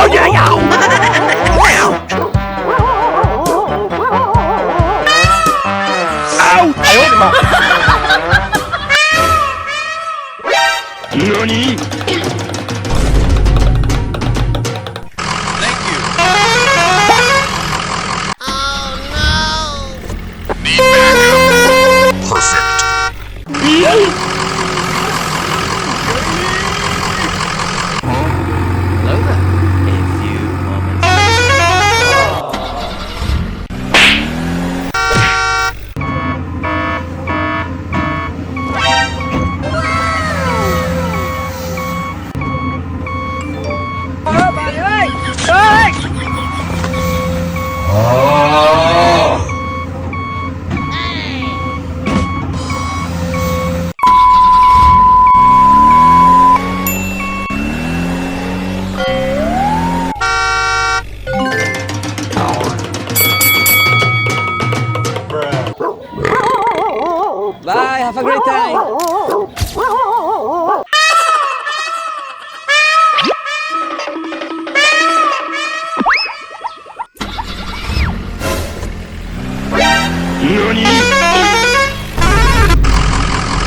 Oh yeah, Ouch! 何 Thank you. Need backup. Perfect. Hello there. A few moments Bye, have a great time.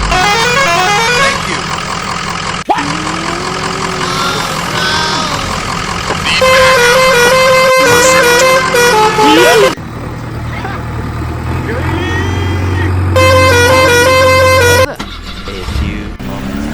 Thank you. A few moments later.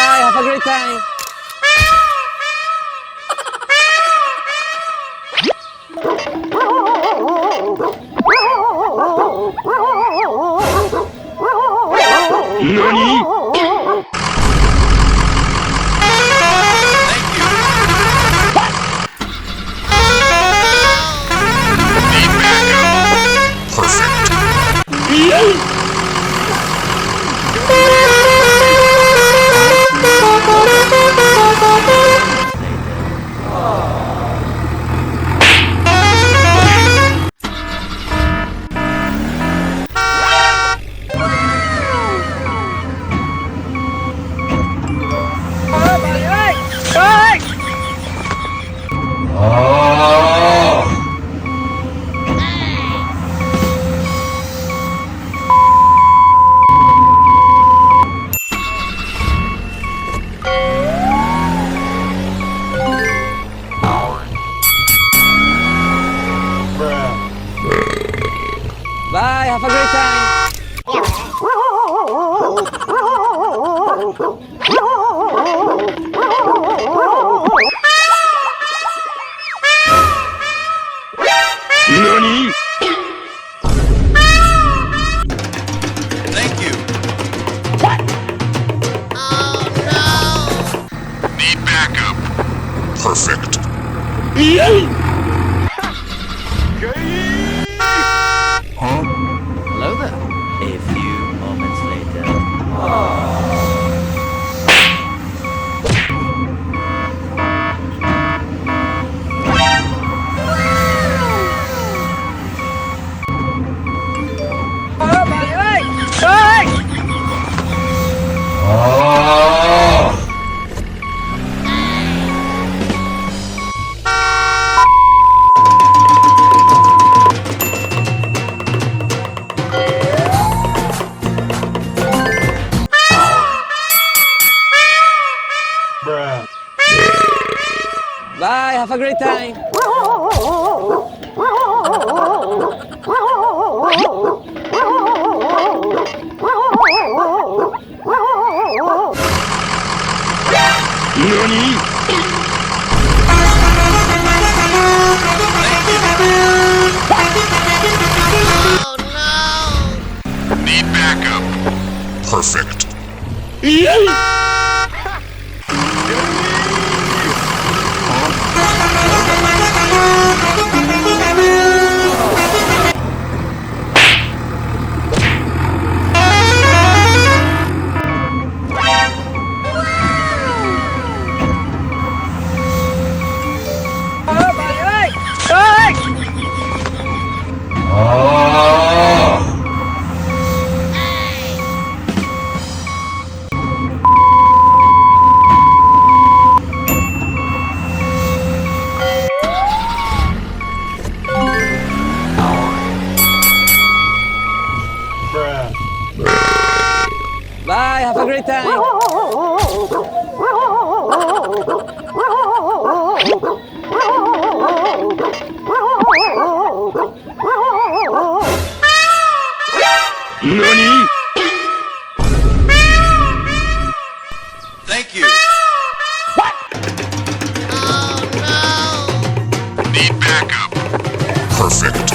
Bye, have a great time. Thank you. Need backup. Perfect. Bye, have a great time. Thank you. Need backup. Perfect. Hello there. A few moments later. Bye, have a great time. Need backup. Perfect. Bye, have a great time. Thank you. What? Oh no! Need backup. Perfect.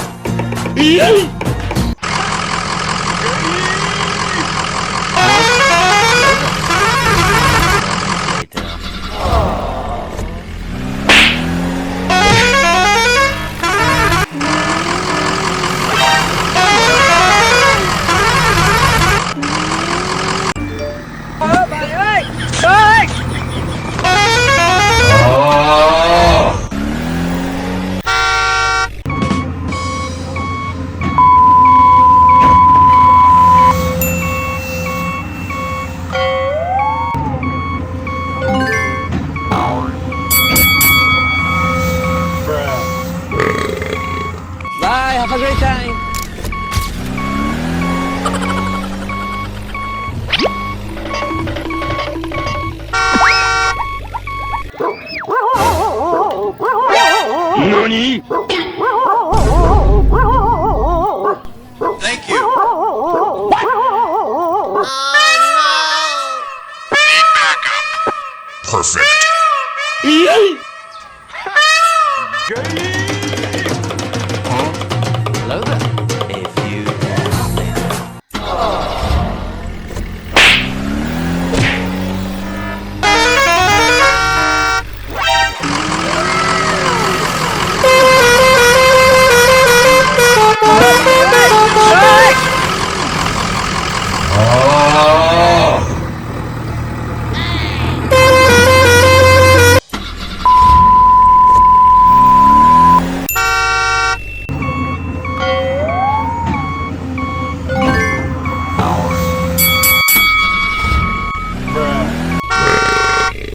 Bye, have a great time. Thank you. What? Oh no! Need backup. Perfect.